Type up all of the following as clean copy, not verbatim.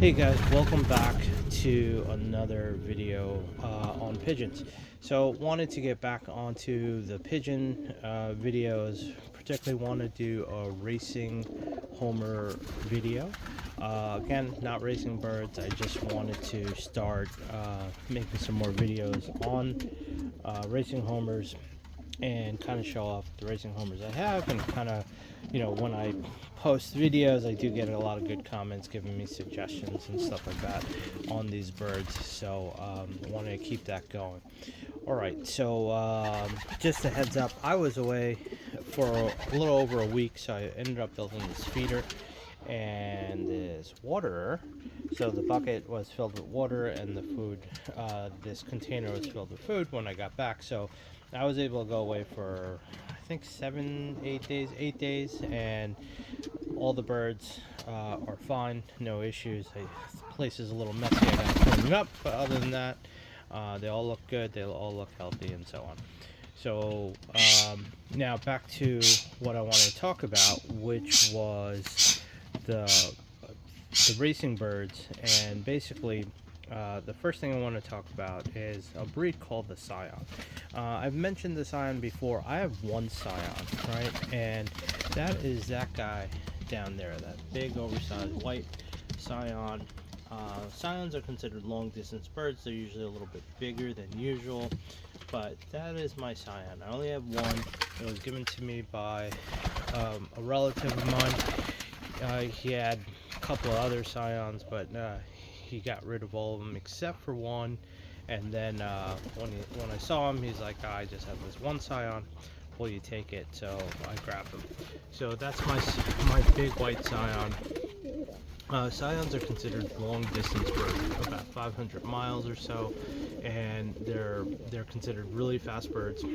Hey guys, welcome back to another video on pigeons. So wanted to get back onto the pigeon videos, particularly want to do a racing homer video. Again, not racing birds, I just wanted to start making some more videos on racing homers and kind of show off the racing homers I have, and kind of, when I post videos I do get a lot of good comments giving me suggestions and stuff like that on these birds, so I want to keep that going. Alright, so just a heads up, I was away for a little over a week, so I ended up building this feeder and this waterer. So the bucket was filled with water and the food, this container was filled with food when I got back. So I was able to go away for, I think, 8 days, and all the birds are fine, no issues. The place is a little messy, I got to clean it up, but other than that, they all look good, they all look healthy, and so on. So now back to what I wanted to talk about, which was the racing birds. And basically the first thing I want to talk about is a breed called the Sion. I've mentioned the Sion before. I have one Sion, right, and that is that guy down there, that big oversized white Sion. Scions are considered long distance birds. They're usually a little bit bigger than usual, but that is my Sion. I only have one. It was given to me by a relative of mine. He had a couple of other Scions, but he got rid of all of them except for one. And then when I saw him, he's like, I just have this one Sion, will you take it? So I grabbed him. So that's my big white Sion. Scions are considered long distance birds, about 500 miles or so, and they're considered really fast birds.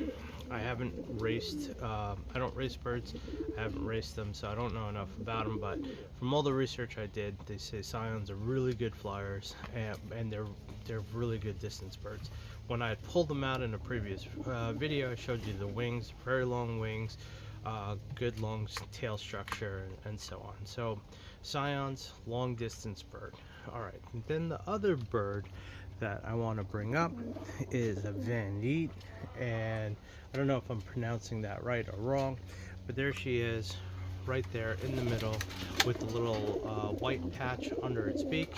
I haven't raced, I don't race birds, I haven't raced them, so I don't know enough about them, but from all the research I did, they say Scions are really good flyers, and they're really good distance birds. When I pulled them out in a previous video, I showed you the wings, very long wings, good long tail structure, and so on. So Scions, long distance bird. Alright, then the other bird that I want to bring up is a Van Reet, and I don't know if I'm pronouncing that right or wrong, but there she is, right there in the middle with the little white patch under its beak.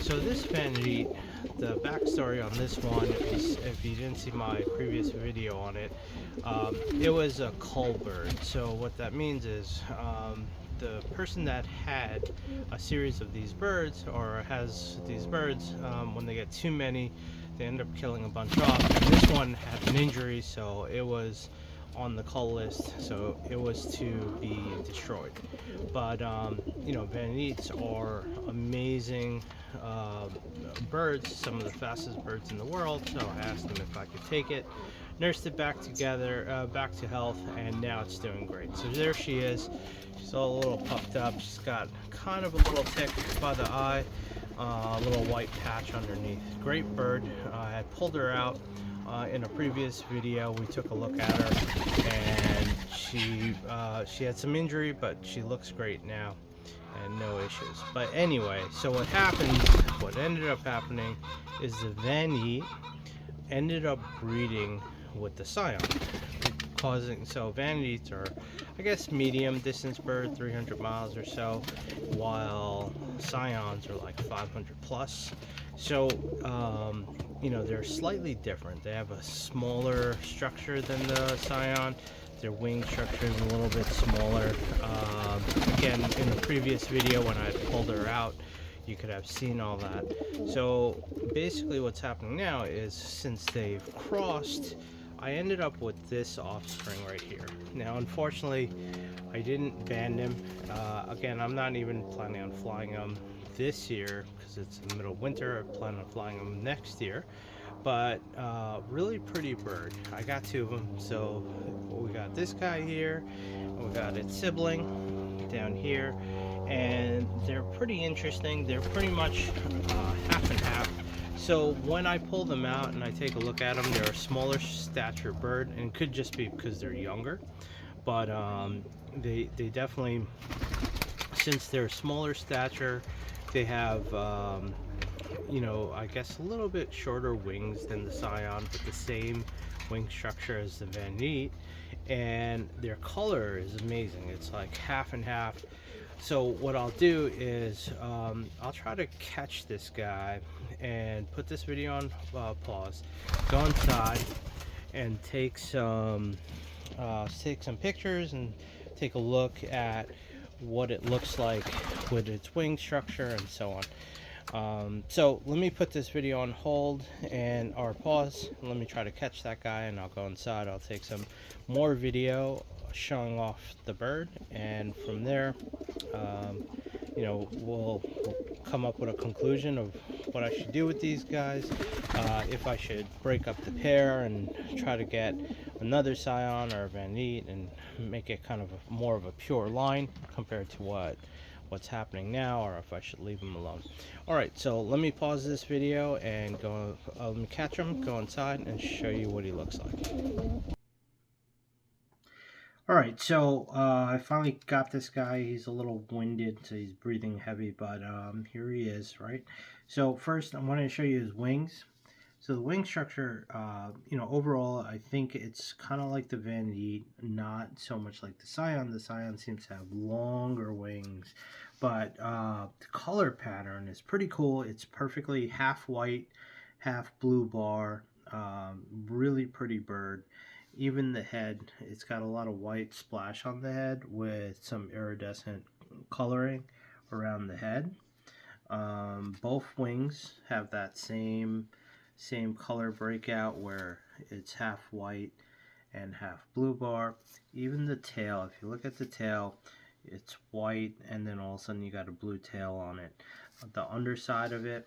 So this Van Reet, the backstory on this one is, if you didn't see my previous video on it, it was a cull bird. So what that means is the person that had a series of these birds, or has these birds, when they get too many, they end up killing a bunch off. And this one had an injury, so it was on the cull list, so it was to be destroyed. But Van Reets are amazing birds, some of the fastest birds in the world. So I asked them if I could take it, nursed it back to health, and now it's doing great. So there she is. She's all a little puffed up. She's got kind of a little tick by the eye, a little white patch underneath. Great bird. I had pulled her out in a previous video. We took a look at her, and she had some injury, but she looks great now and no issues. But anyway, so what ended up happening is the Van Reet ended up breeding with the Sion, so Van Reets are, I guess, medium distance bird, 300 miles or so, while Scions are like 500 plus. So they're slightly different. They have a smaller structure than the Sion. Their wing structure is a little bit smaller. Again, in the previous video when I pulled her out, you could have seen all that. So basically what's happening now is, since they've crossed, I ended up with this offspring right here. Now unfortunately I didn't band him. Again, I'm not even planning on flying him this year because it's in the middle of winter. I plan on flying him next year. But really pretty bird. I got two of them. So we got this guy here, and we got its sibling down here, and they're pretty interesting. They're pretty much half and half. So when I pull them out and I take a look at them, they're a smaller stature bird, and it could just be because they're younger, but they definitely, since they're smaller stature They have, you know, I guess a little bit shorter wings than the Sion, but the same wing structure as the Van Reet, and their color is amazing. It's like half and half. So what I'll do is I'll try to catch this guy and put this video on pause, go inside and take some pictures and take a look at what it looks like with its wing structure and so on. So let me put this video on hold and or pause. Let me try to catch that guy, and I'll go inside. I'll take some more video showing off the bird, and from there, you know, we'll come up with a conclusion of what I should do with these guys. If I should break up the pair and try to get another Sion or a Van Reet and make it kind of more of a pure line compared to what's happening now, or if I should leave them alone. Alright, so let me pause this video and go, let me catch him, go inside and show you what he looks like. Alright, so I finally got this guy. He's a little winded, so he's breathing heavy, but here he is, right? So first I want to show you his wings. So the wing structure, you know, overall I think it's kind of like the Van Reet, not so much like the Sion. The Sion seems to have longer wings, but the color pattern is pretty cool. It's perfectly half white, half blue bar, really pretty bird. Even the head, it's got a lot of white splash on the head with some iridescent coloring around the head. Both wings have that same color breakout where it's half white and half blue bar. Even the tail, if you look at the tail, it's white and then all of a sudden you got a blue tail on it. The underside of it,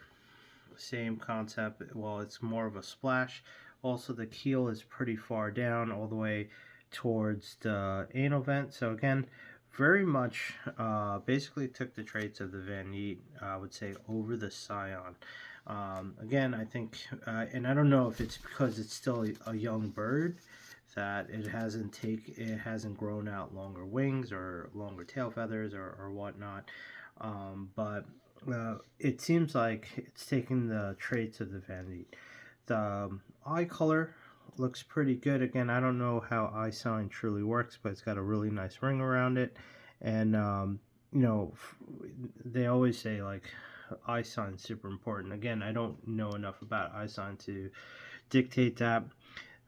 same concept. Well, it's more of a splash. Also, the keel is pretty far down, all the way towards the anal vent. So again, very much basically took the traits of the Van Reet, I would say, over the Sion. Again, I think, and I don't know if it's because it's still a young bird that it hasn't grown out longer wings or longer tail feathers or whatnot, but it seems like it's taking the traits of the Van Reet. The eye color looks pretty good. Again, I don't know how eye sign truly works, but it's got a really nice ring around it. And you know, they always say like eye sign is super important. Again, I don't know enough about eye sign to dictate that.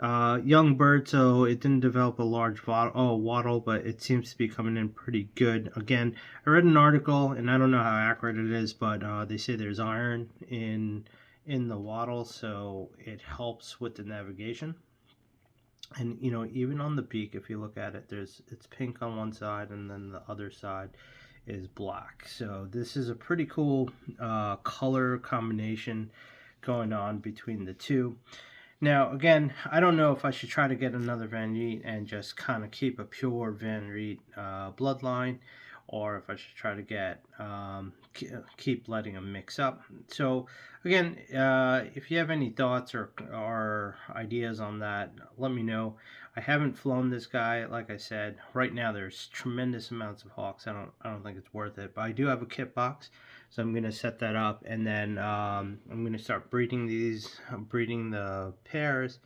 Young bird, so it didn't develop a large wattle, but it seems to be coming in pretty good. Again, I read an article, and I don't know how accurate it is, but they say there's iron in the wattle, so it helps with the navigation. And you know, even on the beak, if you look at it, it's pink on one side and then the other side is black. So this is a pretty cool color combination going on between the two. Now again, I don't know if I should try to get another Van Reet and just kind of keep a pure Van Reet bloodline, or if I should try to get keep letting them mix up. So again, if you have any thoughts or ideas on that, let me know. I haven't flown this guy, like I said. Right now there's tremendous amounts of hawks. I don't think it's worth it, but I do have a kit box, so I'm gonna set that up, and then I'm gonna start breeding the pairs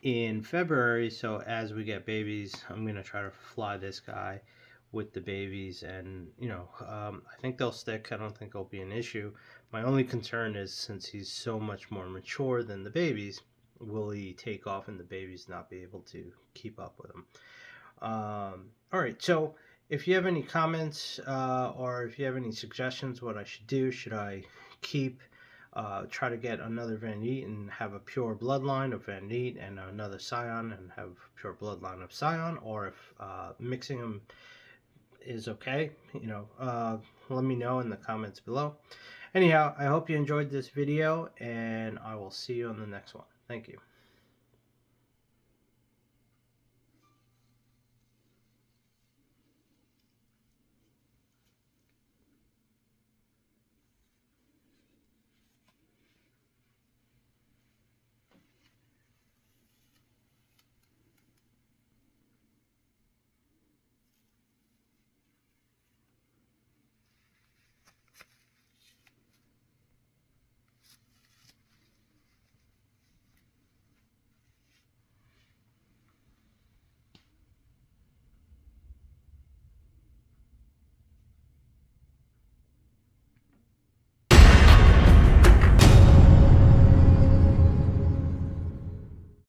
in February. So as we get babies, I'm gonna try to fly this guy with the babies, and you know, I think they'll stick. I don't think it'll be an issue. My only concern is, since he's so much more mature than the babies, will he take off and the babies not be able to keep up with him? All right, so if you have any comments or if you have any suggestions what I should do, should I keep try to get another Van Reet and have a pure bloodline of Van Reet and another Sion and have pure bloodline of Sion, or if mixing them is okay, you know, let me know in the comments below. Anyhow, I hope you enjoyed this video, and I will see you on the next one. Thank you.